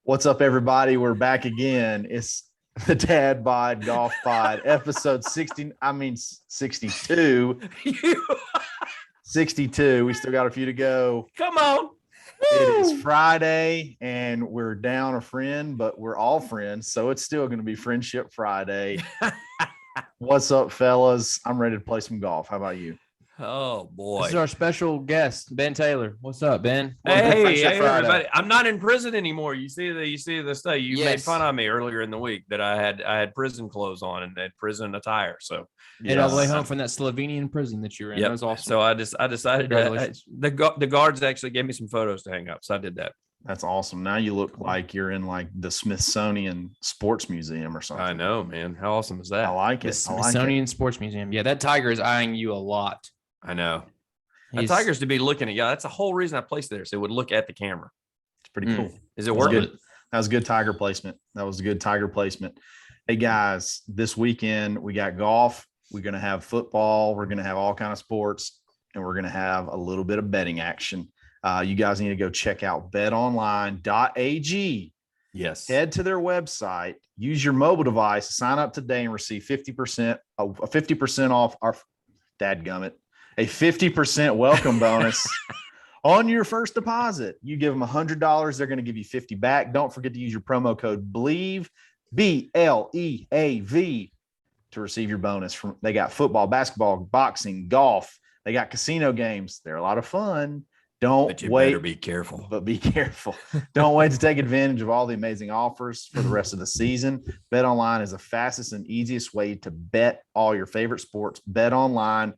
What's up, everybody? We're back again. It's the Dadbod Golf Pod, episode 62. 62. We still got a few to go. Come on. It is Friday, and we're down a friend, but we're all friends, so it's still going to be Friendship Friday. What's up, fellas? I'm ready to play some golf. How about you? Oh, boy. This is our special guest, Ben Taylor. What's up, Ben? Hey, everybody. I'm not in prison anymore. You see the stuff. You made Yes. fun of me earlier in the week that I had prison clothes on and had prison attire. So And all the way home from that Slovenian prison that you were in. Yep. That was awesome. So I decided the guards actually gave me some photos to hang up. So I did that. That's awesome. Now you look like you're in like the Smithsonian Sports Museum or something. I know, man. How awesome is that? I like The it. Smithsonian Sports Museum. Yeah, that tiger is eyeing you a lot. I know. The He's- tigers to be looking at you. That's the whole reason I placed it there. So it would look at the camera. It's pretty cool. Is it That was working? good. That was good tiger placement. That was a good tiger placement. Hey guys, this weekend we got golf. We're going to have football. We're going to have all kind of sports, and we're going to have a little bit of betting action. You guys need to go check out Betonline.ag. Yes. Head to their website, use your mobile device, sign up today and receive 50% off our dadgummit, a 50% welcome bonus on your first deposit. You give them $100, they're going to give you 50 back. Don't forget to use your promo code BLEAV, BLEAV, to receive your bonus. They got football, basketball, boxing, golf. They got casino games. They're a lot of fun. But you better be careful. But be careful. Don't wait to take advantage of all the amazing offers for the rest of the season. Bet Online is the fastest and easiest way to bet all your favorite sports. Bet Online,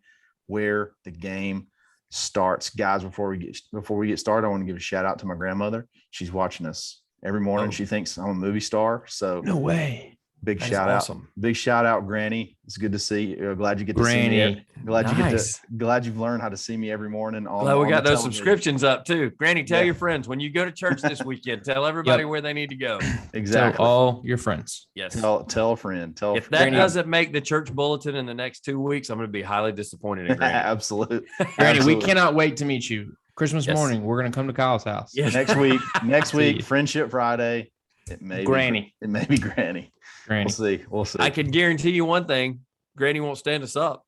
where the game starts. Guys, before we get started, I want to give a shout out to my grandmother. She's watching us every morning. She thinks I'm a movie star. So No way. big That is shout awesome. out. Big shout out, Granny. It's good to see you. Glad you get to Granny. see me. Nice. Glad you've learned how to see me every morning. Glad we got those subscriptions up too. Granny, tell Yeah. your friends when you go to church this weekend, tell everybody Yep. where they need to go. Exactly. Tell all your friends. Yes. Tell a friend. Tell If that Granny- doesn't make the church bulletin in the next 2 weeks, I'm going to be highly disappointed in Granny. Absolutely. Granny, we Absolutely. cannot wait to meet you. Christmas Yes. morning, we're going to come to Kyle's house. Yes. Next See week, you. Friendship Friday. It may Granny. Be Granny. Granny. We'll see. I can guarantee you one thing. Granny won't stand us up.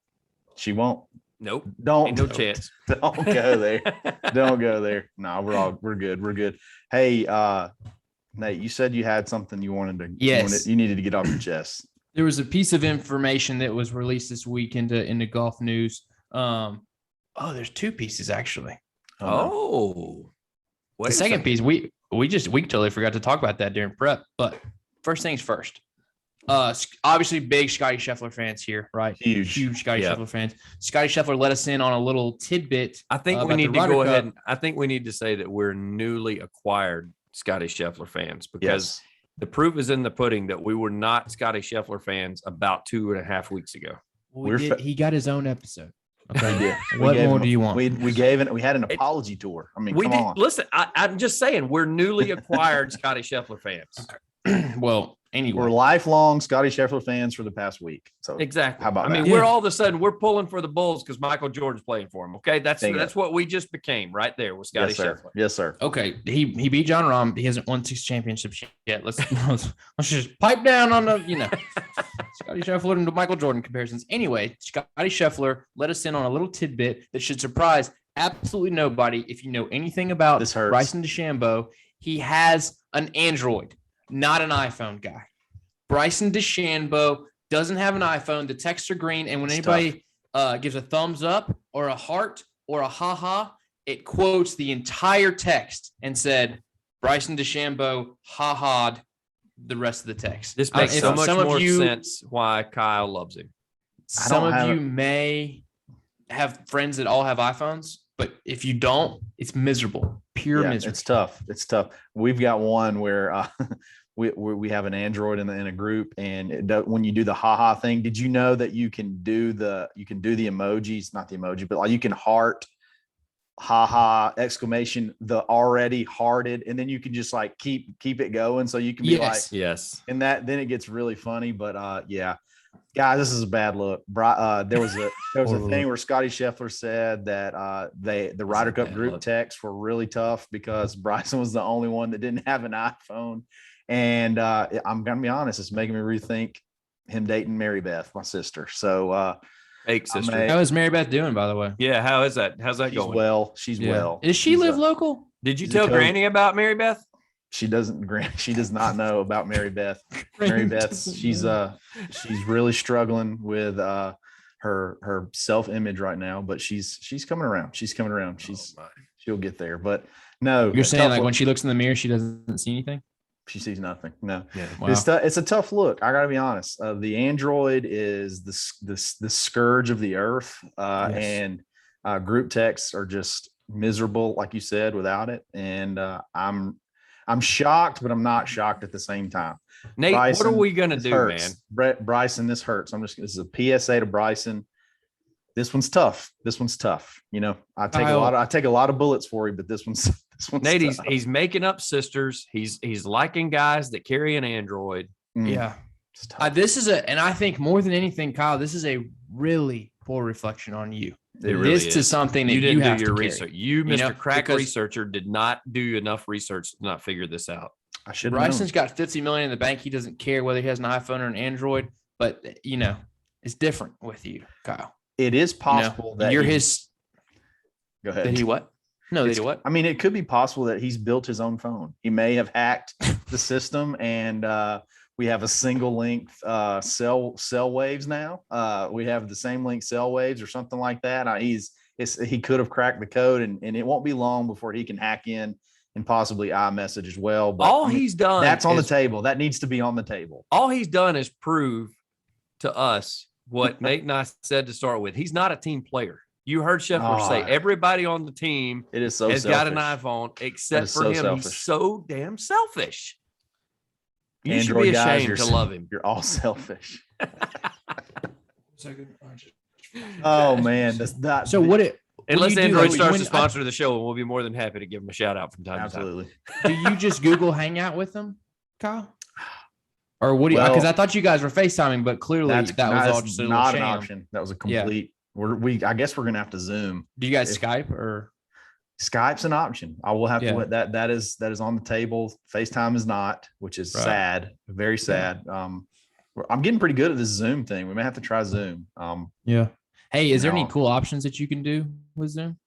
She won't. Nope. Don't. Ain't no chance. Don't go there. Don't go there. No, we're good. We're good. Hey, Nate, you said you had something you wanted to. Yes. You needed to get off your chest. There was a piece of information that was released this week into golf news. There's two pieces actually. Oh. Wait The a second piece, we totally forgot to talk about that during prep. But first things first. Obviously big Scotty Scheffler fans here, right? Huge. Scotty Yeah. Scheffler fans. Scotty Scheffler let us in on a little tidbit. I think we about need the to Ryder go Cup. ahead. I think we need to say that we're newly acquired Scotty Scheffler fans because Yes. the proof is in the pudding that we were not Scotty Scheffler fans about 2.5 weeks ago. He got his own episode. Okay. We did. What gave more him- do you want? We had an apology tour. I mean, We come did. on. Listen, I'm just saying we're newly acquired Scotty Scheffler fans. Well, anyway. We're lifelong Scotty Scheffler fans for the past week. So Exactly. How about I mean, that? we're all of a sudden we're pulling for the Bulls because Michael Jordan's playing for him. Okay, that's Bingo. what we just became right there with Scotty yes, sir. Scheffler. Yes, sir. Okay, he beat John Rahm. He hasn't won 6 championships yet. Let's just pipe down on the Scotty Scheffler and Michael Jordan comparisons. Anyway, Scotty Scheffler let us in on a little tidbit that should surprise absolutely nobody. If you know anything about This hurts. Bryson DeChambeau, he has an Android, not an iPhone guy. Bryson DeChambeau doesn't have an iPhone. The texts are green, and when It's anybody gives a thumbs up or a heart or a ha-ha, it quotes the entire text and said, Bryson DeChambeau ha-ha'd the rest of the text. This makes If so much some of more you- sense why Kyle loves him. Some don't of have you it. may have friends that all have iPhones, but if you don't, it's miserable. Pure Yeah, misery. it's tough. It's tough. We've got one where we have an Android in a group, and when you do the haha thing, did you know that you can do the emojis, not the emoji, but like you can heart haha exclamation the already hearted, and then you can just like keep it going, so you can be Yes. Yes. and that then it gets really funny. But yeah, Guys, this is a bad look. There was a Horrible thing look. where Scotty Scheffler said that the Ryder Cup bad group look. texts were really tough because Bryson was the only one that didn't have an iPhone. And I'm gonna be honest, it's making me rethink him dating Mary Beth, my sister. So Fake sister. may- How is Mary Beth doing, by the way? Yeah, how is that? How's that she's going? well. She's Yeah. well. Does she She's, live local? Did you She's a tell coach. Granny about Mary Beth? She doesn't. She does not know about Mary Beth. Mary Beth's she's really struggling with her self-image right now, but she's coming around. She's coming around. She'll get there. But no, You're saying tough like look. when she looks in the mirror, she doesn't see anything? She sees nothing. No, Yeah. Wow. it's a tough look. I gotta be honest. The Android is the scourge of the earth, Yes. and group texts are just miserable, like you said, without it. And I'm shocked, but I'm not shocked at the same time. Nate, what Bryson, are we gonna this do, hurts. man? Bryson, this hurts. This is a PSA to Bryson. This one's tough. You know, I take a lot of bullets for you, but this one's Nate, tough. he's making up sisters. He's liking guys that carry an Android. Mm, Yeah. it's tough. This is and I think more than anything, Kyle, this is a really poor reflection on you. It really This is. is something that You didn't have do your to carry. research. You, You know, Mr. Crack because- researcher, did not do enough research to not figure this out. I should. Bryson's got 50 million in the bank. He doesn't care whether he has an iPhone or an Android, but it's different with you, Kyle. It is possible that you're he- his. Go ahead. That he what? No, that It's- he what? I mean, it could be possible that he's built his own phone. He may have hacked the system, and we have a single length cell waves now. We have the same length cell waves or something like that. He could have cracked the code, and it won't be long before he can hack in and possibly iMessage as well. But All I mean, he's done that's on the is- table. That needs to be on the table. All he's done is prove to us what Nate and I said to start with. He's not a team player. You heard Scheffler say Oh. everybody on the team It is so has selfish. got an iPhone, except is for so him. selfish. He's so damn selfish. You should Android be guys, ashamed to you're- love him. You're all selfish. Oh man, that's not So what it? Unless you do, Android like, starts when to sponsor the show, and we'll be more than happy to give him a shout out from time to time. absolutely. Do you just Google Hangout with them, Kyle? Or what do you? Well, Because I thought you guys were FaceTiming, but clearly that was all that's just a little not an sham. option. That was a Yeah. complete. I guess we're gonna have to Zoom. Do you guys If- Skype or? Skype's an option. I will have Yeah. to that is on the table. FaceTime is not, which is Right. sad, very sad. I'm getting pretty good at this Zoom thing. We may have to try Zoom. Yeah. Hey, is there any No. cool options that you can do with Zoom?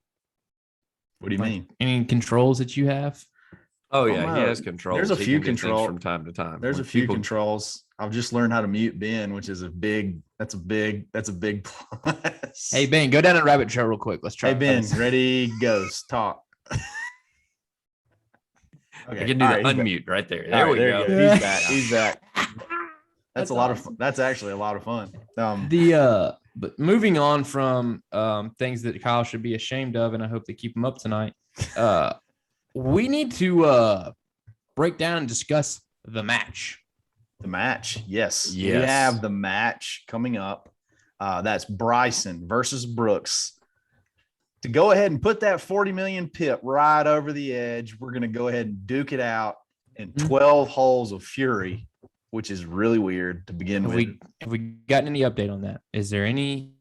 What do you Like, mean? Any controls that you have? Oh Oh, yeah, he no. has controls. There's a He few can do things control- from time to time. There's When a few people- controls. I've just learned how to mute Ben, which is a big plus. Hey Ben, go down a rabbit trail real quick. Let's try. Hey Ben, this. ready, goes, talk. I can do all the right, he's back. unmute right there. All There right, we you go. Yeah. He's back. He's back. That's a lot of awesome. fun. That's actually a lot of fun. But moving on from things that Kyle should be ashamed of, and I hope they keep him up tonight. We need to break down and discuss the match. The match, yes. We Yes. have the match coming up. That's Bryson versus Brooks. To go ahead and put that 40 million pip right over the edge, we're going to go ahead and duke it out in 12 holes of fury, which is really weird to begin Have with. we gotten any update on that? Is there any?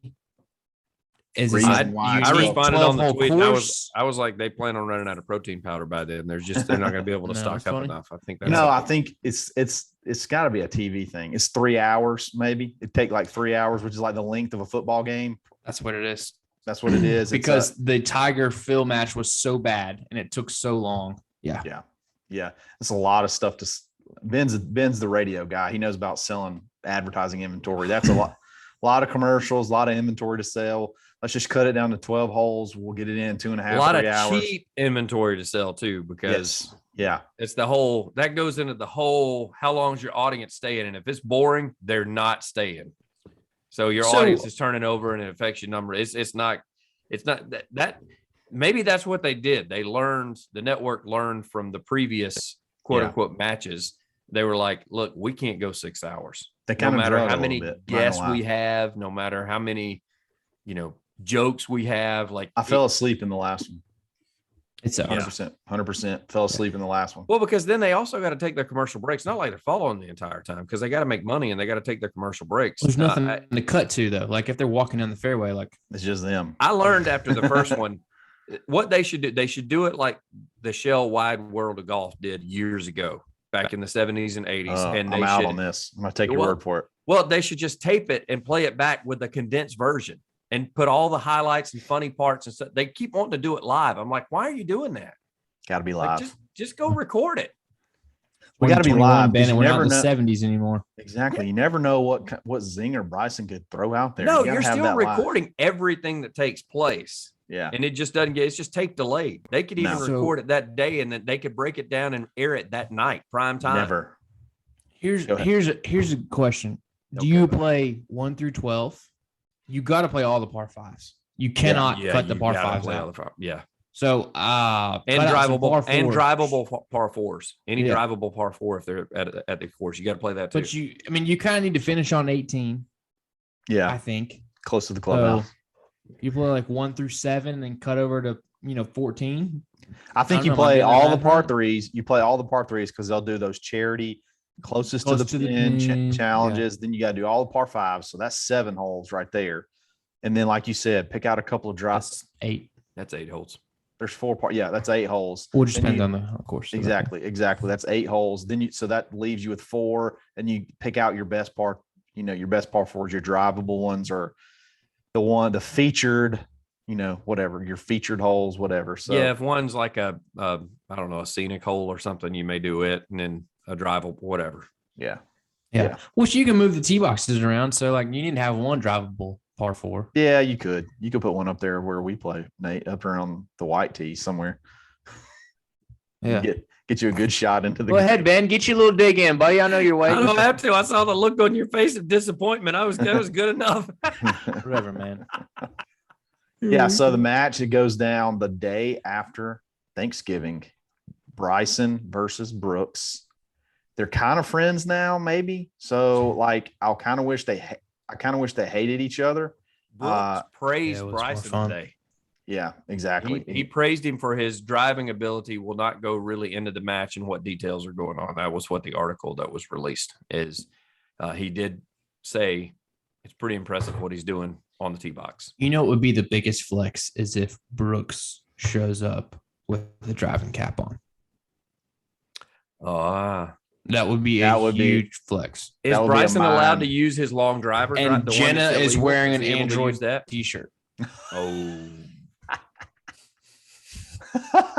Is Reason it why unique I responded on the 12-hole tweet. course? I was like, they plan on running out of protein powder by then. They're not going to be able to No, stock it's up funny. enough. I think that's No, I think it's got to be a TV thing. It's 3 hours, maybe. It take like 3 hours, which is like the length of a football game. That's what it is. That's what it is. It's Because the Tiger Phil match was so bad and it took so long. Yeah. yeah, it's a lot of stuff. Ben's the radio guy. He knows about selling advertising inventory. That's a lot of commercials, a lot of inventory to sell. Let's just cut it down to 12 holes. We'll get it in 2.5, a lot 3 of hours. cheap inventory to sell too, because Yes. Yeah. it's the whole that goes into the whole how long's your audience staying, and if it's boring, they're not staying. So your audience is turning over and it affects your number. It's not that maybe that's what they did. The network learned from the previous quote unquote matches. They were like, look, we can't go 6 hours. They No kind of matter how a many little bit, not gonna guests lie. we have, no matter how many, jokes we have. Like I fell asleep in the last one. It's a 100%. Fell asleep in the last one. Well, because then they also got to take their commercial breaks. Not like they're following the entire time because they got to make money and they got to take their commercial breaks. There's nothing to cut to though. Like if they're walking down the fairway, like It's just them. I learned after the first one what they should do. They should do it like the Shell Wide World of Golf did years ago, back in the 70s and 80s. And I'm out on this. I'm going to take your word for it. Well, they should just tape it and play it back with the condensed version and put all the highlights and funny parts and stuff. They keep wanting to do it live. I'm like, why are you doing that? Got to be live. Like, just go record it. We got to be live. Ben, and we're not in the 70s anymore. Exactly. You never know what zinger Bryson could throw out there. No, you're still recording everything that takes place. Yeah. And it just doesn't it's just tape delayed. They could even record it that day and then they could break it down and air it that night, prime time. Never. Here's a question. Do you play 1 through 12? You got to play all the par fives. You cannot cut the par fives out. Yeah. So and drivable par fours. Any drivable par four if they're at the course, you got to play that too. But you kind of need to finish on 18. Yeah, I think close to the clubhouse. So you play like 1 through 7, and then cut over to 14. I think you play all the par threes. You play all the par threes because they'll do those charity closest to the pin challenges. Then you got to do all the par fives. So that's 7 holes right there. And then, like you said, pick out a couple of drops. 8. That's 8 holes. There's 4 par. Yeah, that's 8 holes. Well, it just depends on the course. Exactly. That's 8 holes. Then so that leaves you with 4, and you pick out your best par. Your best par fours, your drivable ones, or the featured. Whatever your featured holes, whatever. So yeah, if one's like I don't know, a scenic hole or something, you may do it, and then a drivable, whatever. Yeah. Well, so you can move the tee boxes around. So like you need to have one drivable par 4. Yeah, you could put one up there where we play, Nate, up around the white tee somewhere. Yeah. Get you a good shot into the. Go ahead, Ben. Get your little dig in, buddy. I know you're waiting. I don't have to. I saw the look on your face of disappointment. That was good enough. Whatever, man. Yeah. So the match, it goes down the day after Thanksgiving. Bryson versus Brooks. They're kind of friends now, maybe. So like, I kind of wish they hated each other. Brooks praised Bryson today. Yeah, exactly. He praised him for his driving ability. Will not go really into the match and what details are going on. That was what the article that was released is. He did say it's pretty impressive what he's doing on the tee box. What would be the biggest flex is if Brooks shows up with the driving cap on. That would be a huge flex. Is Bryson allowed to use his long driver? And Jenna is wearing an Android T-shirt. Oh.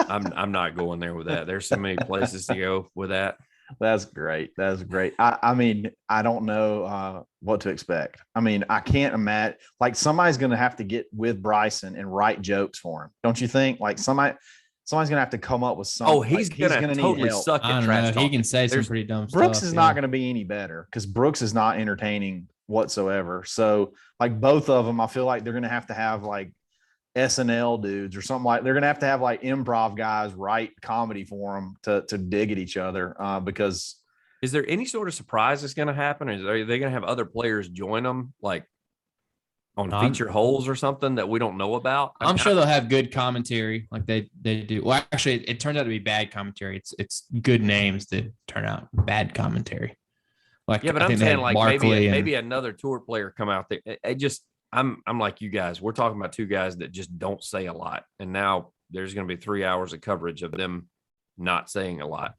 I'm not going there with that. There's so many places to go with that. That's great. I mean, I don't know what to expect. I mean, I can't imagine. Like, somebody's going to have to get with Bryson and write jokes for him. Don't you think? Like, somebody's going to have to come up with something. Oh, he's going to totally suck at trash talk. He can say some pretty dumb stuff. Brooks is not going to be any better because Brooks is not entertaining whatsoever. So, like, both of them, I feel like they're going to have like SNL dudes or something like. They're going to have like improv guys write comedy for them to dig at each other because. Is there any sort of surprise that's going to happen? Are they going to have other players join them, like on featured holes or something that we don't know about? I'm sure they'll have good commentary, like they do. Well, actually, it turns out to be bad commentary. It's good names that turn out bad commentary. Like, yeah, but I'm saying like maybe another tour player come out there. I'm like you guys. We're talking about 2 guys that just don't say a lot, and now there's going to be 3 hours of coverage of them not saying a lot.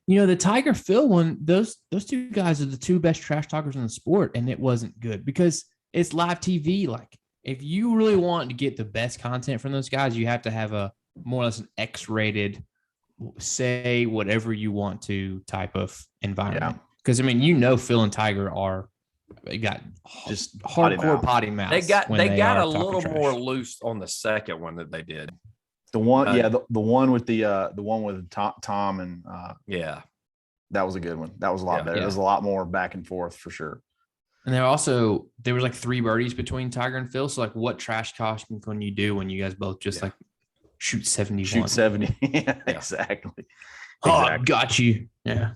The Tiger Phil one, those 2 guys are the 2 best trash talkers in the sport, and it wasn't good because it's live TV. Like, if you really want to get the best content from those guys, you have to have a more or less an X-rated, say whatever you want to type of environment. Because Phil and Tiger got just hardcore potty mouths. They got a little more loose on the second one that they did. The one, the one with Tom and that was a good one. That was a lot better. It was a lot more back and forth for sure. And there was like 3 birdies between Tiger and Phil. So like, what trash talking can you do when you guys both just like shoot 71? Shoot 70. Yeah, exactly. Oh, I got you. Yeah.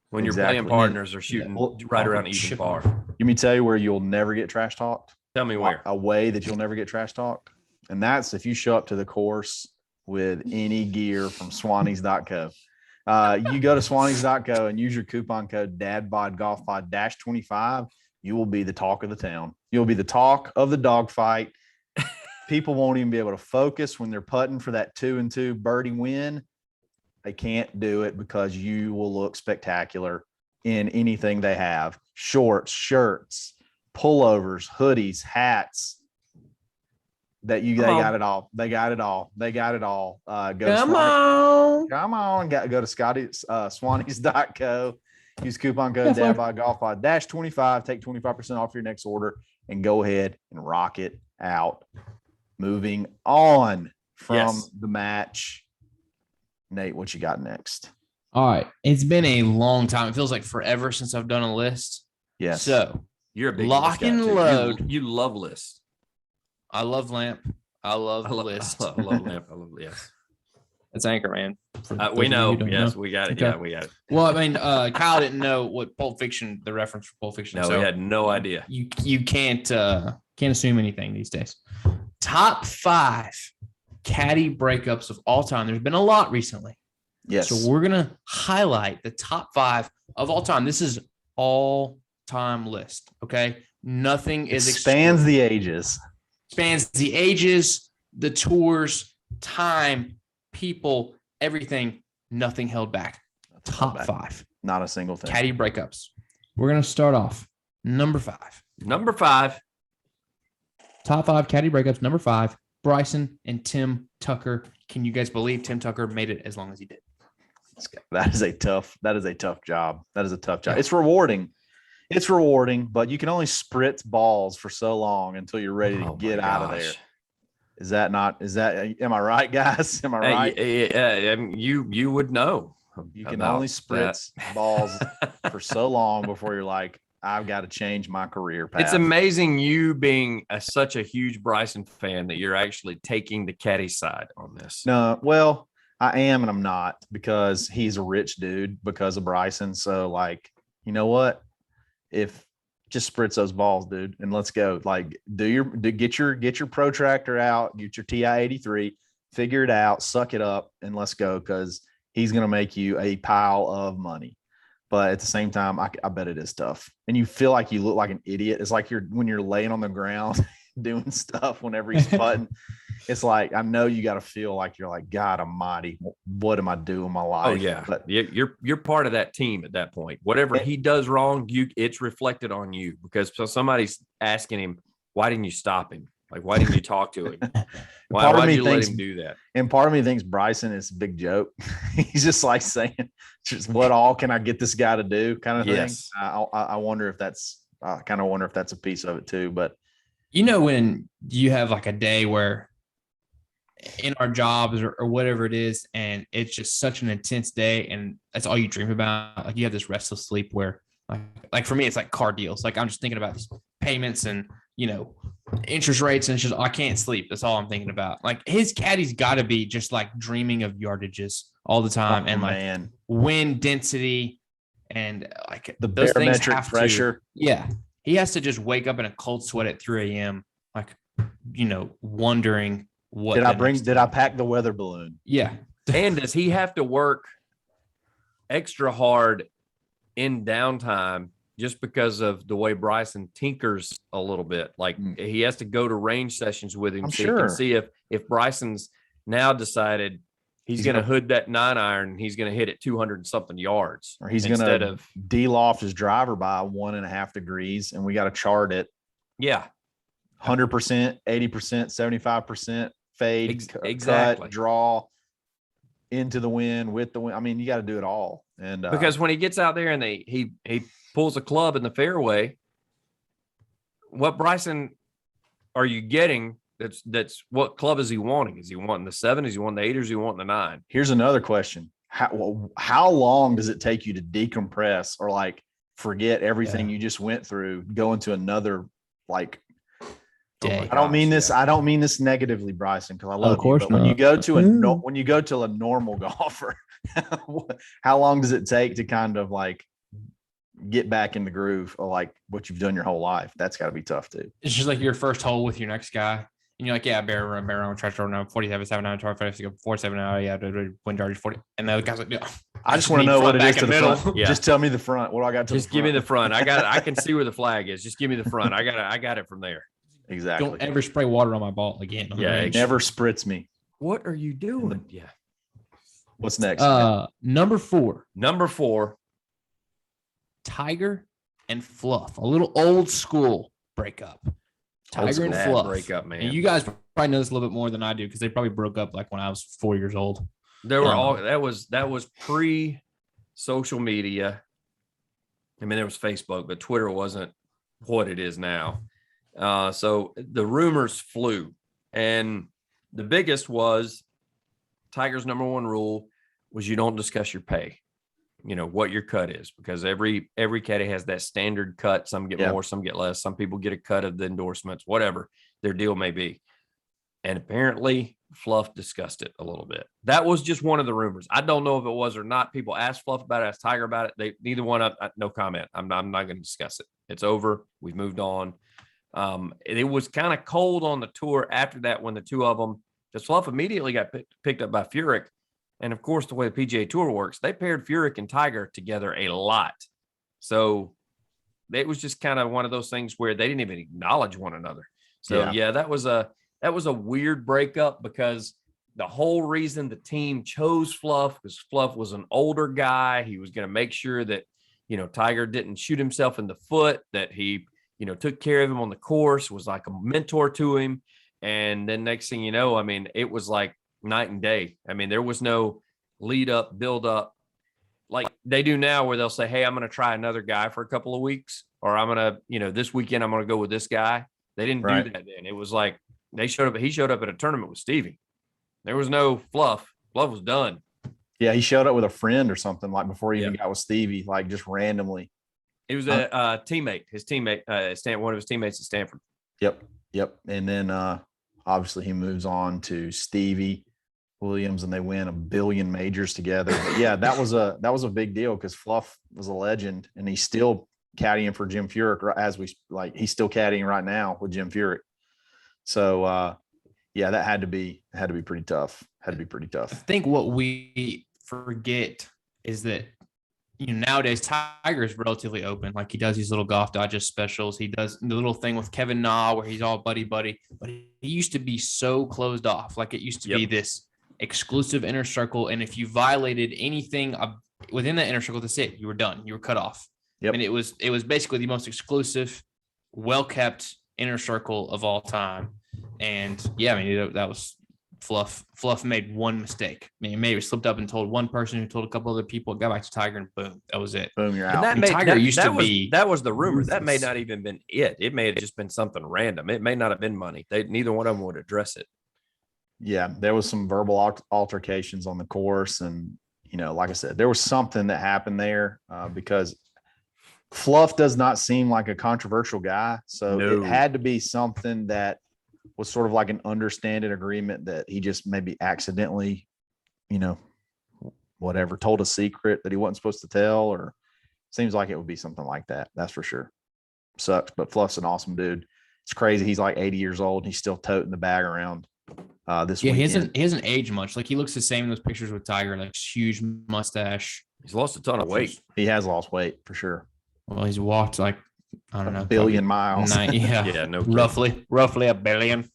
When you're playing partners or shooting right around even par. Let me tell you where you'll never get trash talked. Tell me where. A way that you'll never get trash talked. And that's if you show up to the course with any gear from Swannies.co. You go to Swannies.co and use your coupon code DadbodGolfPod-25. You will be the talk of the town. You'll be the talk of the dogfight. People won't even be able to focus when they're putting for that 2-2 birdie win. They can't do it because you will look spectacular in anything they have. Shorts, shirts, pullovers, hoodies, hats. They got it all. They got it all. Come on. Go to Swannies.co. Use coupon code DadbodGolfPod-25. Take 25% off your next order and go ahead and rock it out. Moving on from the match. Nate, what you got next? All right. It's been a long time. It feels like forever since I've done a list. Yes. So you're a big lock and load. You love lists. I love Lamp. I love list. I love Lamp. I love yes. It's Anchorman. We know. Yes, we got it. Okay. Yeah, we got it. Well, I mean, Kyle didn't know what Pulp Fiction, the reference for Pulp Fiction. No, so we had no idea. You can't assume anything these days. Top 5 caddy breakups of all time. There's been a lot recently. Yes. So we're gonna highlight the top 5 of all time. This is all time list. Okay. Nothing is spans the ages. Spans the ages, the tours, time, people, everything, nothing held back. Top 5. Not a single thing. Caddy breakups. We're going to start off. Number 5. Top 5 caddy breakups. Number 5, Bryson and Tim Tucker. Can you guys believe Tim Tucker made it as long as he did? That is a tough job. That is a tough job. It's rewarding. But you can only spritz balls for so long until you're ready to get out of there. Am I right, guys? Am I right? You would know. You can only spritz balls for so long before you're like, I've got to change my career path. It's amazing you being such a huge Bryson fan that you're actually taking the caddy side on this. No, well, I am and I'm not, because he's a rich dude because of Bryson. So, like, you know what? If just spritz those balls, dude, and let's go. Like, get your protractor out, get your TI-83, figure it out, suck it up, and let's go, because he's gonna make you a pile of money. But at the same time, I bet it is tough, and you feel like you look like an idiot. It's like when you're laying on the ground doing stuff whenever he's putting. It's like, I know you got to feel like you're like, God Almighty, what am I doing in my life? Oh yeah, but you're part of that team at that point. Whatever he does wrong, it's reflected on you, because somebody's asking him, why didn't you stop him? Like, why didn't you talk to him? Why did you let him do that? And part of me thinks Bryson is a big joke. He's just like saying, just what all can I get this guy to do, kind of thing. I wonder if that's a piece of it too. But you know, when you have like a day where in our jobs or whatever it is, and it's just such an intense day, and that's all you dream about. Like, you have this restless sleep where, like for me, it's like car deals. Like, I'm just thinking about these payments and, you know, interest rates, and it's just, I can't sleep. That's all I'm thinking about. Like, his caddy's got to be just like dreaming of yardages all the time, and like wind density, and like the those barometric things pressure. Yeah, he has to just wake up in a cold sweat at 3 a.m. Like, you know, wondering. What did I pack the weather balloon? Yeah. And does he have to work extra hard in downtime just because of the way Bryson tinkers a little bit? Like, he has to go to range sessions with him, so you can see if Bryson's now decided he's going to hood that 9-iron, he's going to hit it 200 and something yards, or he's going to de-loft his driver by 1.5 degrees, and we got to chart it. Yeah. 100%, 80%, 75%. Fade, exactly. Cut, draw into the wind, with the wind. I mean, you got to do it all. And because when he gets out there and he pulls a club in the fairway, what Bryson are you getting? That's what club is he wanting? Is he wanting the 7? Is he wanting the 8? Or is he wanting the 9? Here's another question: How long does it take you to decompress or like forget everything you just went through, go into another like? Day. I don't mean this negatively, Bryson, because I love you. But when you go to a normal golfer, how long does it take to kind of like get back in the groove of like what you've done your whole life? That's got to be tough too. It's just like your first hole with your next guy. And you're like, yeah, bear run, trash roll now, 47, 7, 9, 12, 5, 47 now, yeah, win charges 40. And the other guy's like, no. I just want to know what it is to the middle. front. Yeah. Just tell me the front. What do I got to Just the front? give me the front. I can see where the flag is. Just give me the front. I got it from there. Exactly. Don't ever spray water on my ball again. Yeah, never spritz me. What are you doing? Yeah. What's next? Number 4. Number 4. Tiger and Fluff. A little old school breakup. Tiger and Fluff. Breakup, man. And you guys probably know this a little bit more than I do because they probably broke up like when I was 4 years old. There were all that was pre-social media. I mean, there was Facebook, but Twitter wasn't what it is now. So the rumors flew, and the biggest was Tiger's number 1 rule was you don't discuss your pay. You know what your cut is, because every caddy has that standard cut. Some get more, some get less. Some people get a cut of the endorsements, whatever their deal may be. And apparently Fluff discussed it a little bit. That was just one of the rumors. I don't know if it was or not. People asked Fluff about it, asked Tiger about it. Neither one, no comment. I'm not going to discuss it. It's over. We've moved on. It was kind of cold on the tour after that when the two of them, because Fluff immediately got picked up by Furyk. And of course, the way the PGA Tour works, they paired Furyk and Tiger together a lot. So it was just kind of one of those things where they didn't even acknowledge one another. So yeah, that was a weird breakup, because the whole reason the team chose Fluff was Fluff was an older guy. He was going to make sure that, you know, Tiger didn't shoot himself in the foot, that he, you know, took care of him on the course, was like a mentor to him. And then next thing you know, I mean, it was like night and day. I mean, there was no lead up, build up like they do now, where they'll say, hey, I'm going to try another guy for a couple of weeks, or I'm going to, you know, this weekend I'm going to go with this guy. They didn't do that then. It was like he showed up at a tournament with Stevie. There was no Fluff. Fluff was done. Yeah, he showed up with a friend or something, like before he even got with Stevie, like just randomly. He was a teammate, one of his teammates at Stanford. Yep. And then obviously he moves on to Stevie Williams, and they win a billion majors together. But yeah, that was a big deal, because Fluff was a legend, and he's still caddying for Jim Furyk he's still caddying right now with Jim Furyk. So yeah, that had to be pretty tough. I think what we forget is that, you know, nowadays Tiger is relatively open. Like, he does these little golf digest specials. He does the little thing with Kevin Na where he's all buddy, but he used to be so closed off. Like, it used to be this exclusive inner circle. And if you violated anything within that inner circle, that's it. You were done. You were cut off. And it was basically the most exclusive, well-kept inner circle of all time. And yeah, I mean, that was Fluff. Fluff made one mistake. I mean, maybe slipped up and told one person, who told a couple other people, got back to Tiger, and boom, that was it. Boom, you're out. And that was the rumor. That may not even been it. It may have just been something random. It may not have been money. Neither one of them would address it. Yeah, there was some verbal altercations on the course, and you know, like I said, there was something that happened there because Fluff does not seem like a controversial guy, so it had to be something that was sort of like an understanding agreement that he just maybe accidentally, you know, whatever, told a secret that he wasn't supposed to tell, or seems like it would be something like that. That's for sure. Sucks, but Fluff's an awesome dude. It's crazy. He's like 80 years old. And he's still toting the bag around this weekend. He hasn't aged much. Like, he looks the same in those pictures with Tiger, like huge mustache. He's lost a ton of weight. He has lost weight for sure. Well, he's walked like, I don't know, 1 billion miles. No, roughly a billion.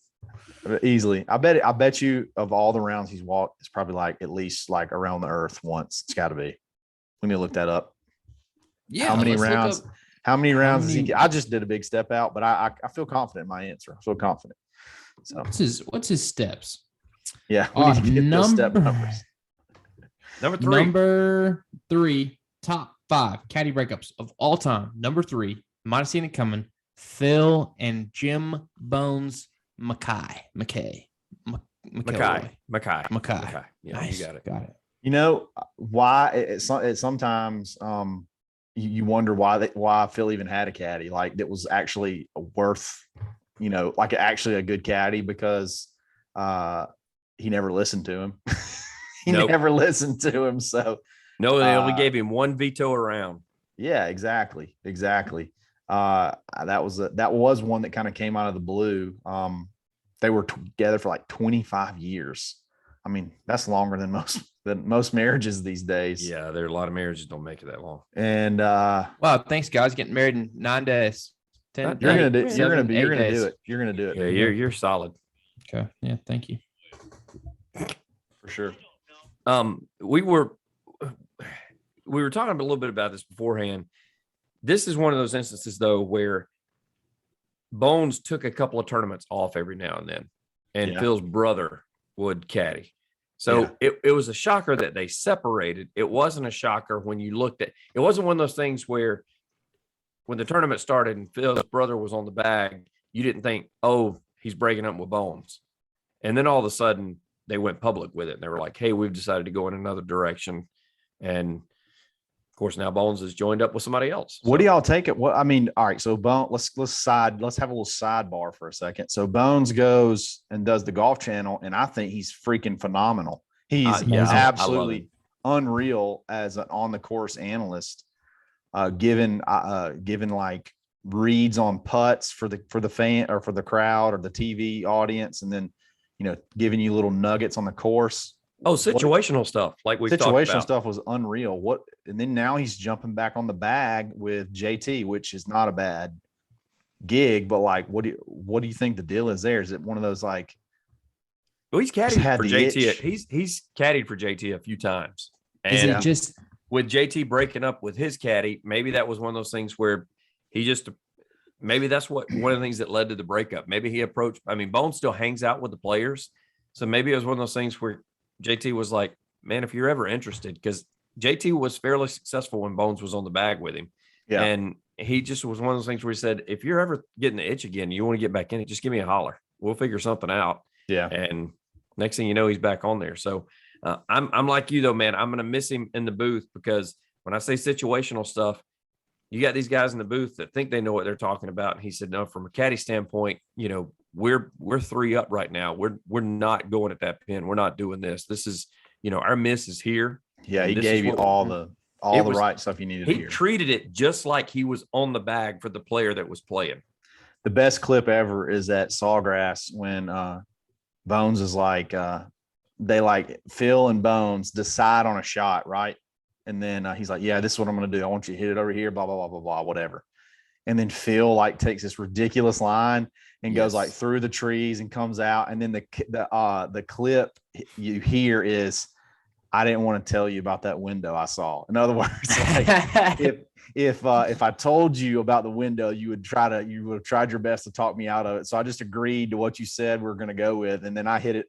Easily. I bet you of all the rounds he's walked, it's probably like at least like around the earth once. It's got to be. Let me look that up. Yeah. How many rounds does he get? I just did a big step out, but I feel confident in my answer. I'm so confident. So what's his steps? Yeah. We need to get those step numbers. Number 3, top 5 caddy breakups of all time. Number 3, might have seen it coming. Phil and Jim Bones McKay. Yeah, Nice. You got it. You know why it sometimes you wonder why Phil even had a caddy, like that was actually worth, you know, like actually a good caddy, because he never listened to him. Never listened to him. So no, they only gave him one veto around. Yeah, exactly. That was one that kind of came out of the blue. they were together for like 25 years. I mean, that's longer than most marriages these days. Yeah, there are a lot of marriages don't make it that long. And wow, thanks guys, getting married in 9 days. 10, you're gonna do it. You're 7, gonna 8 do days. it. You're gonna do it. Yeah, you're solid. Okay. Yeah, thank you. For sure. We were talking a little bit about this beforehand. This is one of those instances though where Bones took a couple of tournaments off every now and then, and Phil's brother would caddy. So it was a shocker that they separated. It wasn't a shocker when you looked at it. Wasn't one of those things where when the tournament started and Phil's brother was on the bag, you didn't think, oh, he's breaking up with Bones. And then all of a sudden they went public with it. And they were like, hey, we've decided to go in another direction. And of course, now Bones has joined up with somebody else. What do y'all take it? What I mean, all right. So let's have a little sidebar for a second. So Bones goes and does the Golf Channel, and I think he's freaking phenomenal. He's absolutely unreal as an on the course analyst, given like reads on putts for the fan or for the crowd or the TV audience, and then giving you little nuggets on the course. Oh, situational stuff like we situational stuff was unreal. And then now he's jumping back on the bag with JT, which is not a bad gig, but like, what do you think the deal is there? Is it one of those like? Well, he's caddied for JT. He's caddied for JT a few times. And is it just with JT breaking up with his caddy? Maybe that was one of those things where maybe that's one of the things that led to the breakup. Maybe he approached. I mean, Bones still hangs out with the players, so maybe it was one of those things where JT was like, man, if you're ever interested, because JT was fairly successful when Bones was on the bag with him. Yeah. And he just was one of those things where he said, if you're ever getting the itch again, you want to get back in it, just give me a holler. We'll figure something out. Yeah. And next thing you know, he's back on there. So I'm like you though, man, I'm going to miss him in the booth, because when I say situational stuff, you got these guys in the booth that think they know what they're talking about. And he said, no, from a caddy standpoint, we're 3 up right now. We're not going at that pin. We're not doing this. This is, our miss is here. Yeah, he gave you all the right stuff you needed to hear. He treated it just like he was on the bag for the player that was playing. The best clip ever is at Sawgrass when Bones is like, they like Phil and Bones decide on a shot, right? And then he's like, yeah, this is what I'm going to do. I want you to hit it over here, blah, blah, blah, blah, blah, whatever. And then Phil like takes this ridiculous line and goes like through the trees and comes out. And then the clip you hear is, I didn't want to tell you about that window I saw. In other words, like, if I told you about the window, you would have tried your best to talk me out of it. So I just agreed to what you said we're going to go with. And then I hit it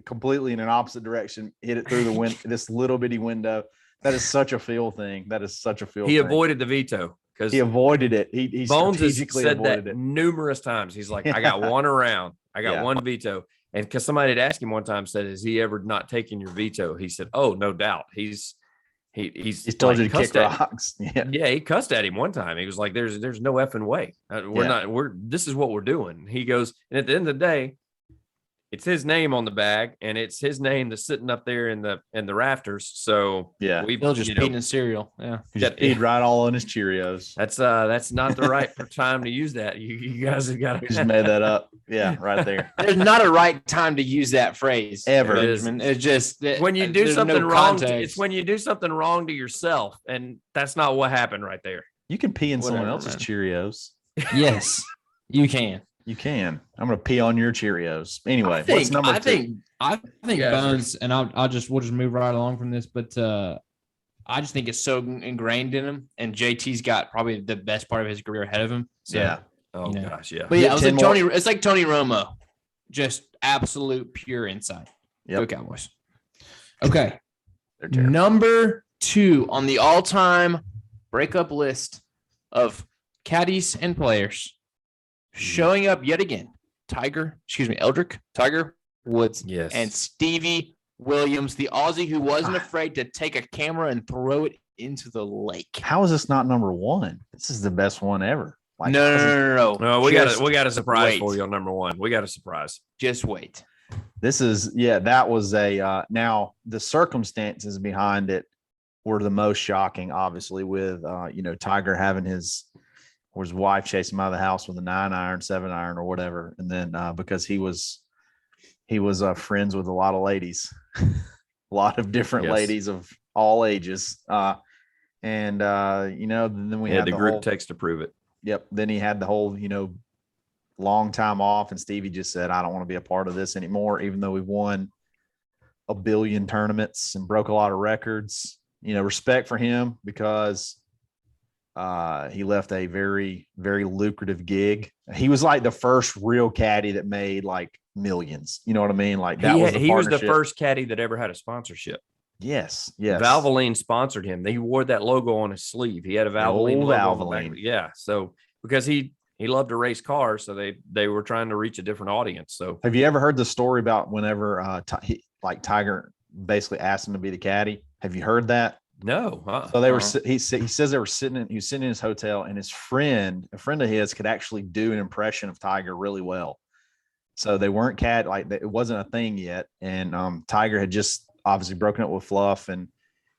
completely in an opposite direction, hit it through the this little bitty window. That is such a Phil thing. He avoided the veto. Because he avoided it. He Bones strategically said avoided that it numerous times. He's like, I got one around. I got one veto. And because somebody had asked him one time, said, "Is he ever not taking your veto?" He said, "Oh, no doubt. He's told you to kick rocks." Yeah, he cussed at him one time. He was like, "There's no effing way. This is what we're doing." He goes, and at the end of the day, it's his name on the bag, and it's his name that's sitting up there in the rafters. So Bill just peed in cereal. Yeah, he just peed right all on his Cheerios. That's not the right time to use that. You guys have got to just made that up. Yeah, right there. There's not a right time to use that phrase ever. It's just when you do something wrong. It's when you do something wrong to yourself, and that's not what happened right there. You can pee in someone else's Cheerios. Yes, you can. You can. I'm going to pee on your Cheerios. Anyway, what's number 2? I think Bones, and we'll just move right along from this, but I just think it's so ingrained in him, and JT's got probably the best part of his career ahead of him. So, yeah. Oh gosh, yeah. But yeah, it's like Tony Romo, just absolute pure insight. Go Cowboys. Okay. Number 2 on the all-time breakup list of caddies and players. Showing up yet again, Tiger Woods, and Stevie Williams, the Aussie who wasn't afraid to take a camera and throw it into the lake. How is this not number 1? This is the best one ever. Like, no. We got a surprise for you on number 1. We got a surprise. Just wait. This is that was a now the circumstances behind it were the most shocking, obviously, with Tiger having his wife chased him out of the house with a 9-iron, 7-iron, or whatever. And then because he was he was friends with a lot of ladies, a lot of different Yes. ladies of all ages. And then we He had had the the group whole, text to prove it. Yep. Then he had the whole, long time off, and Stevie just said, I don't want to be a part of this anymore, even though we won a billion tournaments and broke a lot of records. Respect for him, because he left a very, very lucrative gig. He was like the first real caddy that made like millions. You know what I mean? Like that He was the partnership. first caddy that ever had a sponsorship. Yes. Valvoline sponsored him. He wore that logo on his sleeve. He had a Valvoline old logo on the back. Valvoline. Yeah. So because he loved to race cars, so they were trying to reach a different audience. So have you ever heard the story about whenever Tiger basically asked him to be the caddy? Have you heard that? no. So they were. He says they were sitting. He was sitting in his hotel, and his friend, a friend of his, could actually do an impression of Tiger really well. So they weren't it wasn't a thing yet, and Tiger had just obviously broken up with Fluff, and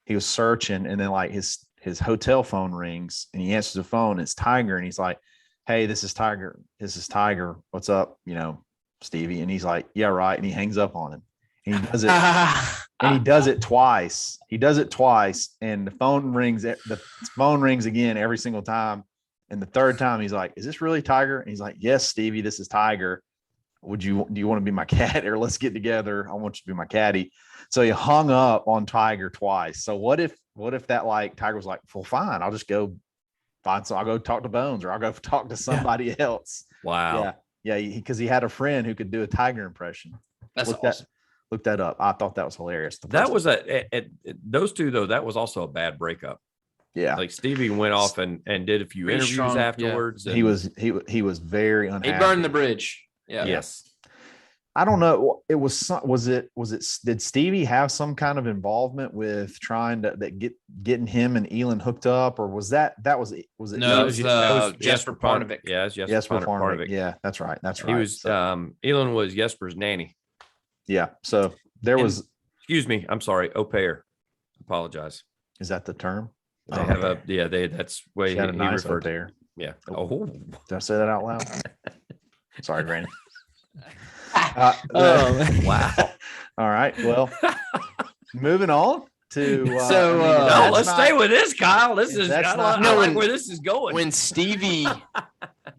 he was searching, and then like his hotel phone rings, and he answers the phone. And it's Tiger, and he's like, "Hey, this is Tiger. This is Tiger. What's up? Stevie?" And he's like, "Yeah, right." And he hangs up on him. And he does it. And he does it twice. And the phone rings. The phone rings again every single time. And the third time, he's like, "Is this really Tiger?" And he's like, "Yes, Stevie, this is Tiger. Do you want to be my caddy, or let's get together? I want you to be my caddy." So he hung up on Tiger twice. So what if that, like, Tiger was like, "Well, fine, I'll just go I'll go talk to Bones, or I'll go talk to somebody else." Wow. Yeah. Because he had a friend who could do a Tiger impression. That's awesome. Look that up. I thought that was hilarious. That was those two, though. That was also a bad breakup. Yeah. Like Stevie went off and did a few Pretty interviews strong, afterwards. He was very unhappy. He burned the bridge. Yeah. Yes. I don't know. Did Stevie have some kind of involvement with trying to getting him and Elin hooked up, or was it? No, it was Jesper Parnevik. Yeah, it's Jesper Parnevik. Yeah, that's right. He was Elin was Jesper's nanny. Yeah. So excuse me, I'm sorry, au pair. Apologize. Is that the term? They have that's way She had a he nice referred to. there. Yeah. Oh. Did I say that out loud? Sorry, Granny. Wow. All right. Well, moving on to let's stay with this, Kyle. This is I like where this is going. When Stevie,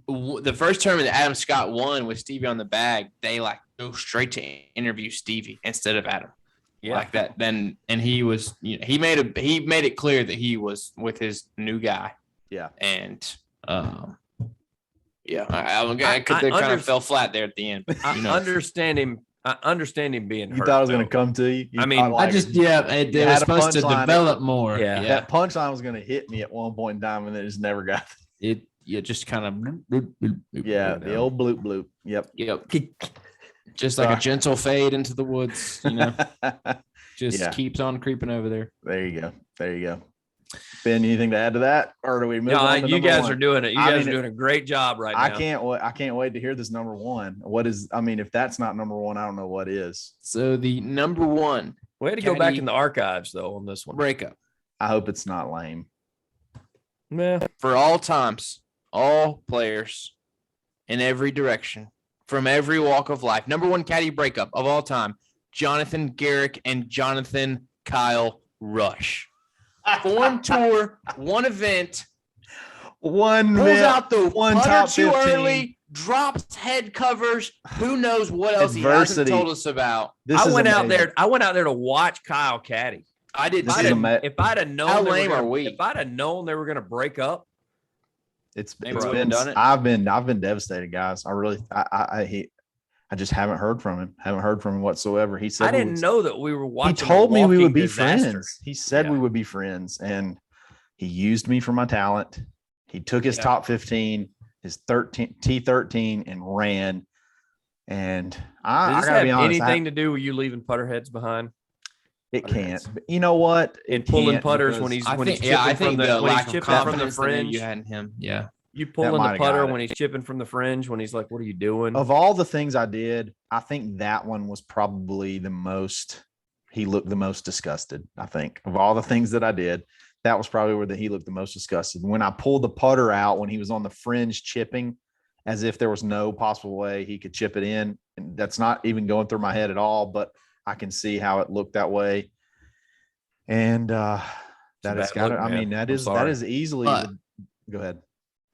the first tournament that Adam Scott won with Stevie on the bag, they like go straight to interview Stevie instead of Adam. Yeah, like that. Then he was, he made it clear that he was with his new guy. Yeah, and yeah, I kind of fell flat there at the end. But, I understand him. I understand him being hurt. You thought it was going to come to you? I mean, it was supposed to develop more. Yeah. That punchline was going to hit me at one point in time, and then it just never got it. You just kind of the old bloop bloop. Yep. Just like a gentle fade into the woods, just keeps on creeping over there. There you go. Ben, anything to add to that, or do we move on? You guys are doing it. You guys are doing a great job right now. I can't wait to hear this number one. If that's not number one, I don't know what is. So the number one. We had to go back in the archives though on this one. Breakup. I hope it's not lame. Yeah. For all times, all players, in every direction, from every walk of life. Number one caddy breakup of all time: Jonathan Garrick and Jonathan Kyle Rush. Forum tour, one event, pulls out the one top 15. Too early, drops head covers. Who knows what else he hasn't told us about? I went out there to watch Kyle caddy. I did. If I'd have known, how lame are we? If I'd have known they were going to break up, it's been. I've been devastated, guys. I just haven't heard from him. Haven't heard from him whatsoever. He said I didn't know that we were watching. He told me we would be friends. He said we would be friends, and he used me for my talent. He took his top 15, his T13, and ran. And I gotta be honest. Anything to do with you leaving putter heads behind? It can't. But you know what? And pulling putters when he's chipping from the fringe. You had him. Yeah. You pulling the putter when he's chipping from the fringe, when he's like, "What are you doing?" Of all the things I did, I think that one was probably the most. He looked the most disgusted. I think of all the things that I did, that was probably where he looked the most disgusted. When I pulled the putter out when he was on the fringe chipping, as if there was no possible way he could chip it in. And that's not even going through my head at all, but I can see how it looked that way. And that has got to, I mean, that is easily, go ahead.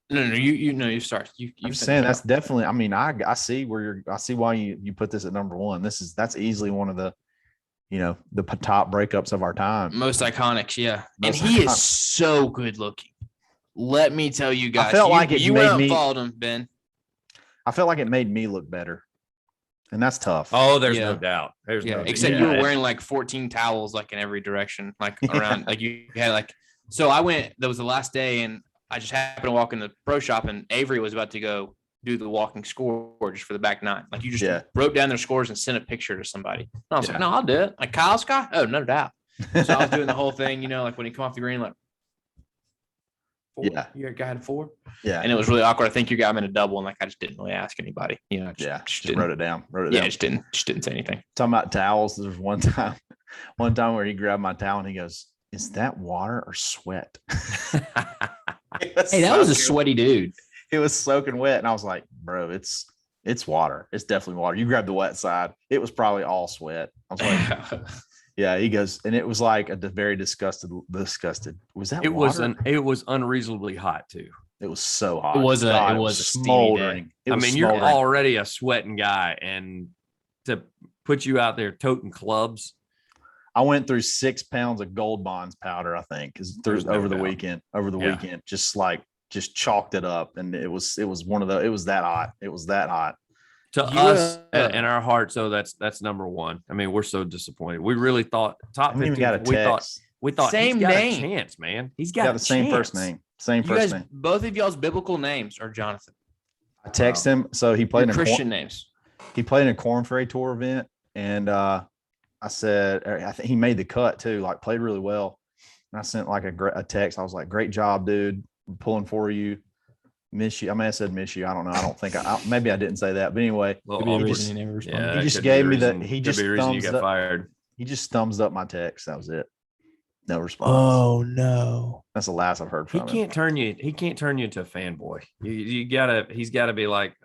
No, you start. I'm just saying that's definitely, I mean, I see why you put this at number one. That's easily one of the, the top breakups of our time. Most iconics. Yeah. And he is so good looking. Let me tell you guys, I felt like you went out and followed him, Ben. I felt like it made me look better. And that's tough. Oh, there's no doubt. There's no doubt. Except you were wearing like 14 towels, like in every direction, like around, like you had like, so I went, that was the last day and I just happened to walk in the pro shop and Avery was about to go do the walking score just for the back nine. Like you just wrote down their scores and sent a picture to somebody. And I was like, no, I'll do it. Like Kyle Scott? Oh, no doubt. So I was doing the whole thing, like when he come off the green, like, 4. Your guy had 4. Yeah. And it was really awkward. I think you got him in a double and like I just didn't really ask anybody. Just wrote it down. Just didn't say anything. Talking about towels, there's one time where he grabbed my towel and he goes, "Is that water or sweat?" Hey, that was a sweaty dude. It was soaking wet. And I was like, bro, it's water. It's definitely water. You grabbed the wet side. It was probably all sweat. I was like, yeah, he goes, and it was like very disgusted. Was that water? It was unreasonably hot too. It was so hot. It was a smoldering. You're already a sweating guy, and to put you out there toting clubs. I went through 6 pounds of Gold Bonds powder, I think, over the weekend, just chalked it up. And it was that hot. It was that hot. To us in our hearts, so that's number one. I mean, we're so disappointed. We really thought top 15. We thought same he's got name. a chance, man. He's got the same first name. Same first name. Both of y'all's biblical names are Jonathan. I text him. So he played in Christian names. He played in a Corn Ferry Tour event, and I said, I think he made the cut too. Like played really well. And I sent like a text. I was like, "Great job, dude. I'm pulling for you. Miss you." I may have said miss you. I don't know. I don't think maybe I didn't say that, but anyway, he just gave me he just fired. He just thumbs up my text. That was it. No response. Oh no. That's the last I've heard from him. He can't turn you into a fanboy. He's gotta be like,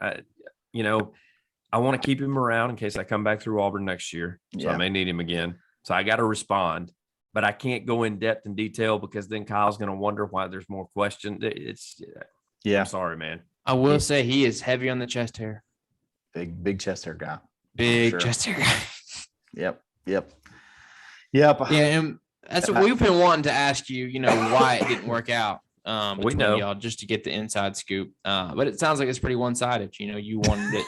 I want to keep him around in case I come back through Auburn next year. So I may need him again. So I got to respond, but I can't go in depth and detail because then Kyle's going to wonder why there's more questions. I'm sorry, man. I will say he is heavy on the chest hair. Big chest hair guy. Chest hair guy. Yep. Yeah. And that's what we've been wanting to ask you, why it didn't work out. We know y'all just to get the inside scoop. But it sounds like it's pretty one-sided. You wanted it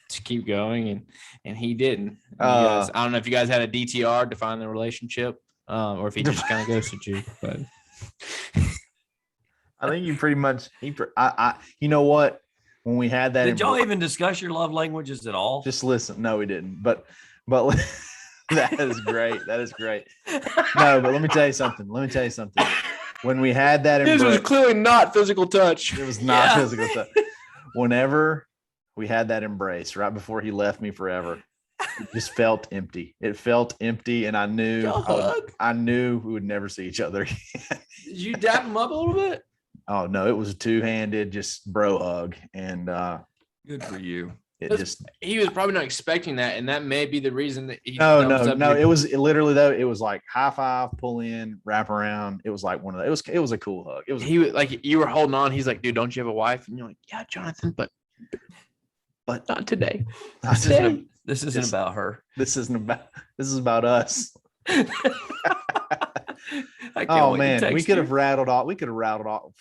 to keep going and he didn't. I don't know if you guys had a DTR to find the relationship or if he just kind of ghosted you, but I think you pretty much you know what, when we had that, did y'all even discuss your love languages at all? Just listen. No, we didn't, but that is great. No, but let me tell you something. When we had that this was clearly not physical touch. It was not physical touch. Whenever we had that embrace right before he left me forever, it just felt empty. It felt empty, and I knew we would never see each other again. Did you dap him up a little bit? Oh no, it was a 2-handed, just bro hug, and good for you. He was probably not expecting that, and that may be the reason that he. No. It was literally though. It was like high five, pull in, wrap around. It was like one of those. It was a cool hug. It was. He was like, you were holding on. He's like, dude, don't you have a wife? And you're like, yeah, Jonathan, but not today. This isn't about her. This is about us. Oh man, we could have rattled off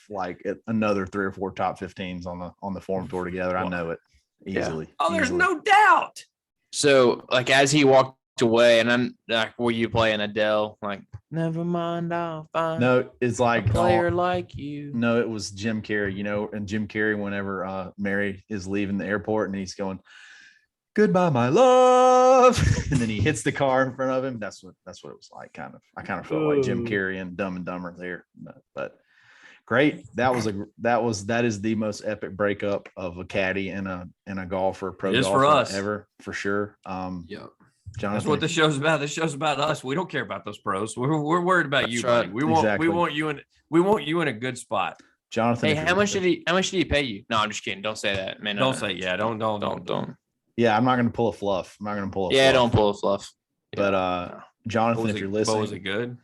like another 3 or 4 top 15s on the Forum Tour together. I know it. Easily. Yeah. Oh, there's no doubt. So, like, as he walked away, and I'm like, were you playing Adele? Like, never mind, I'll find. No, it's like a player like you. No, it was Jim Carrey. And Jim Carrey, whenever Mary is leaving the airport, and he's going, "Goodbye, my love," and then he hits the car in front of him. That's what it was like. I kind of felt like Jim Carrey and Dumb and Dumber there, but. Great. That is the most epic breakup of a caddy and a golfer, pro golfer for us ever, for sure. Jonathan, that's what this show's about. This show's about us. We don't care about those pros. We're worried about you, buddy. We want you in a good spot. Jonathan. Hey, how much did he pay you? No, I'm just kidding. Don't say that, man. Don't say yeah. Don't. Yeah, I'm not going to pull a fluff. Don't pull a fluff. But Jonathan, if you're listening, was it good?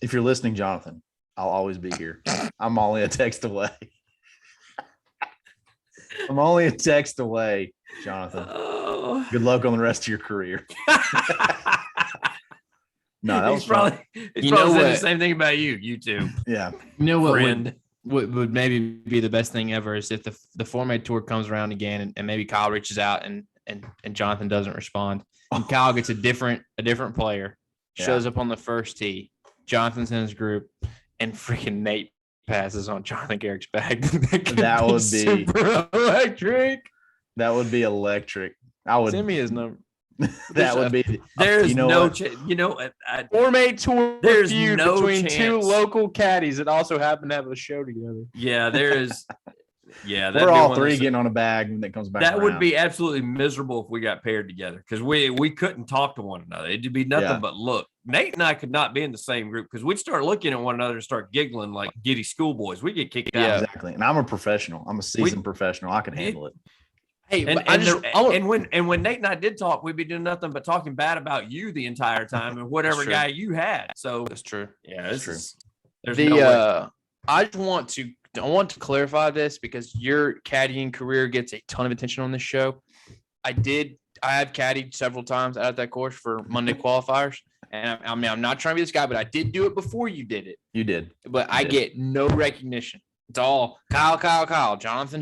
If you're listening, Jonathan, I'll always be here. I'm only a text away. Jonathan. Oh. Good luck on the rest of your career. No, that was probably saying the same thing about you. You too. Yeah. You know what? What would maybe be the best thing ever is if the Format Tour comes around again and maybe Kyle reaches out and Jonathan doesn't respond. And Kyle gets a different player, shows up on the first tee. Jonathan's in his group, and freaking Nate passes on Jonathan Garrick's bag. That would be super electric. That would be electric. I would send me his number. That would be. There's no Format Tour. There's feud no between chance. two local caddies that also happen to have a show together. Yeah, there is. Yeah, we're all three getting on a bag when it comes back. That around. would be absolutely miserable if we got paired together because we couldn't talk to one another. It'd be nothing but look. Nate and I could not be in the same group because we'd start looking at one another and start giggling like giddy schoolboys. We get kicked out. Yeah, exactly. And I'm a professional. I'm a seasoned professional. I can handle it. Hey, when Nate and I did talk, we'd be doing nothing but talking bad about you the entire time and whatever guy you had. So that's true. Yeah, that's true. There's no way. I just want to clarify this because your caddying career gets a ton of attention on this show. I have caddied several times out at that course for Monday qualifiers. And I mean, I'm not trying to be this guy, but I did do it before you did it. You did. But I get no recognition. It's all Kyle, Jonathan.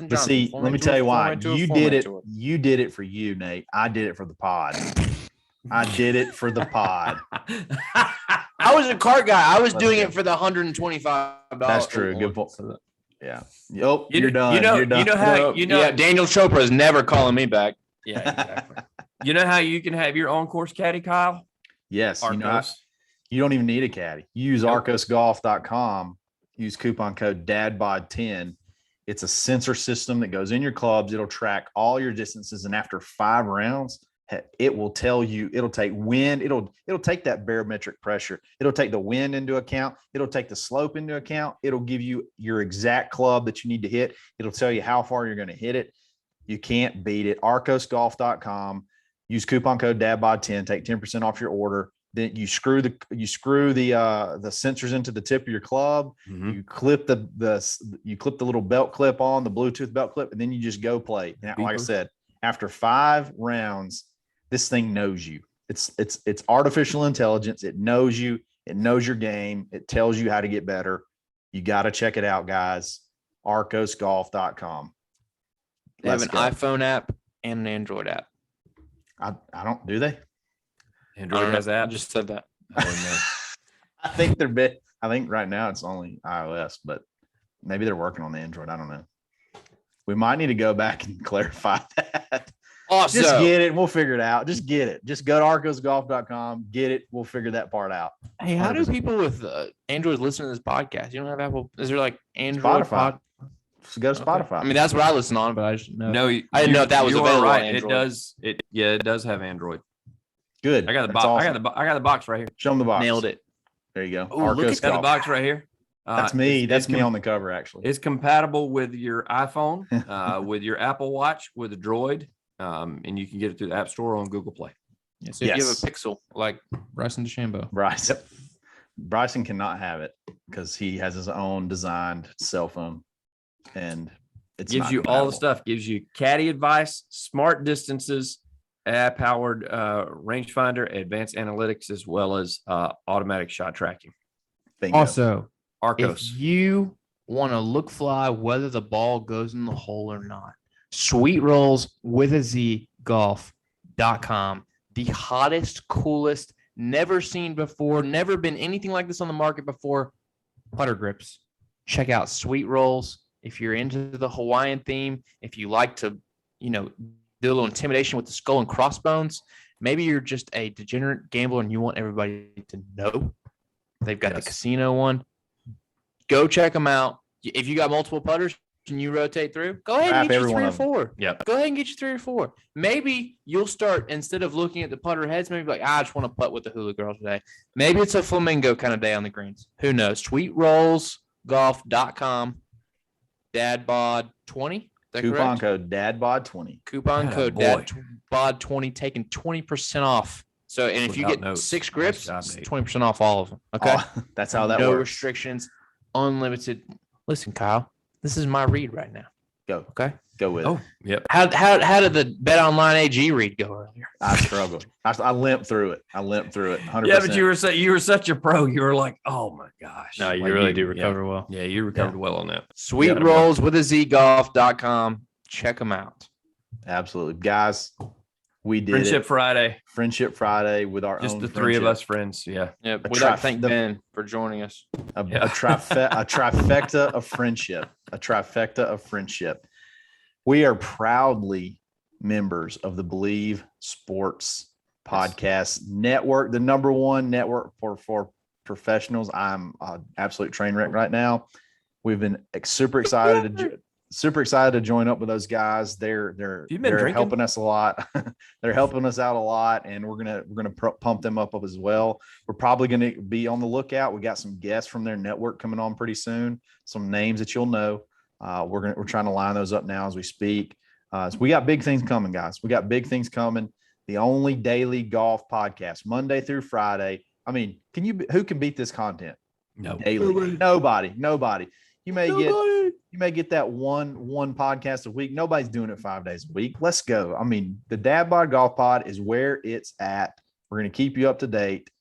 But see, let me tell you why. You did it. You did it for you, Nate. I did it for the pod. I was a cart guy. I was doing it for the $125. That's true. Good point. Yeah. Yep. You're done. You're done. Yeah, Daniel Chopra is never calling me back. Yeah, exactly. You know how you can have your own course caddy, Kyle? Yes. You don't even need a caddy. You use arcosgolf.com. Use coupon code DADBOD10. It's a sensor system that goes in your clubs. It'll track all your distances. And after 5 rounds, it will tell you, it'll take wind. It'll take that barometric pressure. It'll take the wind into account. It'll take the slope into account. It'll give you your exact club that you need to hit. It'll tell you how far you're going to hit it. You can't beat it. arcosgolf.com. Use coupon code DADBOD10. Take 10% off your order. Then you screw the sensors into the tip of your club. Mm-hmm. You clip the little belt clip on the Bluetooth belt clip, and then you just go play. Now, like I said, after 5 rounds, this thing knows you. It's artificial intelligence. It knows you. It knows your game. It tells you how to get better. You got to check it out, guys. arcosgolf.com. They have an iPhone app and an Android app. I don't. Do they? Android has that. I just said that. I think they're big. I think right now it's only iOS, but maybe they're working on the Android. I don't know. We might need to go back and clarify that. Also, just get it. And we'll figure it out. Just get it. Just go to arcosgolf.com. Get it. We'll figure that part out. Hey, how 100%. Do people with Androids listen to this podcast? You don't have Apple? Is there like Android? Spotify. So go to Spotify. Okay. I mean, that's what I listen on, but I just know. No, I didn't know if that was available. Right. On Android. It does. It does have Android. Good. I got the box. Awesome. I got the box right here. Show them the box. Nailed it. There you go. Ooh, look at the box right here. That's me. That's me on the cover, actually. It's compatible with your iPhone, with your Apple Watch, with a Droid, and you can get it through the App Store on Google Play. Yeah, so if you have a Pixel like Bryson DeChambeau. Bryson cannot have it because he has his own designed cell phone, and it gives you all the stuff. Gives you caddy advice, smart distances, app-powered rangefinder, advanced analytics, as well as automatic shot tracking. Bingo. Also, Arcos. If you want to look fly whether the ball goes in the hole or not, Sweet Rolls with a Z golf.com. The hottest, coolest, never seen before, never been anything like this on the market before. Putter grips. Check out Sweet Rolls. If you're into the Hawaiian theme, if you like to, do a little intimidation with the skull and crossbones, maybe you're just a degenerate gambler and you want everybody to know. They've got the casino one. Go check them out. If you got multiple putters, can you rotate through? Go ahead and get you 3 or 4. Yep. Go ahead and get you 3 or 4. Maybe you'll start, instead of looking at the putter heads, maybe like, I just want to putt with the hula girl today. Maybe it's a flamingo kind of day on the greens. Who knows? Sweet Rolls EasyGolf.com. Dadbod20. Coupon code DadBod20. Coupon code DadBod20, taking 20% off. So, and if you get 6 grips, 20% off all of them. Okay. Oh, that's how that no works. Restrictions, unlimited. Listen, Kyle, this is my read right now. Go. Okay. Go with it. Yep. How did the Betonline.ag read go earlier? I struggled. I limped through it. 100%. Yeah, but you were such a pro. You were like, oh my gosh. No, you like really do recover well. Yeah, you recovered well on that. Sweet rolls with a ZGolf.com. Check them out. Absolutely. Guys, we did Friendship Friday. Friendship Friday with our just own the three of us friends. Yeah. Yeah. We'd like to thank Ben for joining us. A trifecta of friendship. A trifecta of friendship. We are proudly members of the Believe Sports Podcast Network, the number one network for professionals. I'm an absolute train wreck right now. We've been super excited to join up with those guys. They're helping us a lot. They're helping us out a lot, and we're gonna pump them up as well. We're probably gonna be on the lookout. We got some guests from their network coming on pretty soon. Some names that you'll know. We're trying to line those up now as we speak. So we got big things coming, guys. We got big things coming. The only daily golf podcast, Monday through Friday. I mean, who can beat this content? No, daily. Nobody. You may get that one podcast a week. Nobody's doing it 5 days a week. Let's go. I mean, the Dadbod Golf Pod is where it's at. We're going to keep you up to date.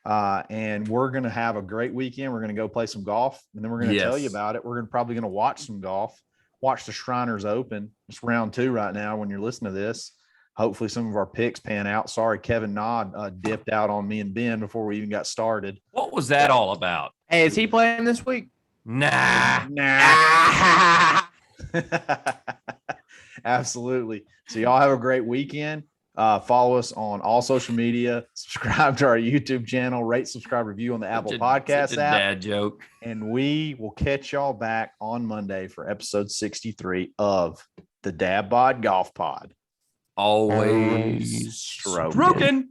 And we're going to have a great weekend. We're going to go play some golf, and then we're going to tell you about it. We're probably going to watch some golf, watch the Shriners Open. It's round 2 right now when you're listening to this. Hopefully some of our picks pan out. Sorry, Kevin Nod dipped out on me and Ben before we even got started. What was that all about? Hey, is he playing this week? Nah. Absolutely. So y'all have a great weekend. Follow us on all social media. Subscribe to our YouTube channel. Rate, subscribe, review on the Apple Podcast app. Dad joke. And we will catch y'all back on Monday for episode 63 of the Dadbod Golf Pod. Always stroking.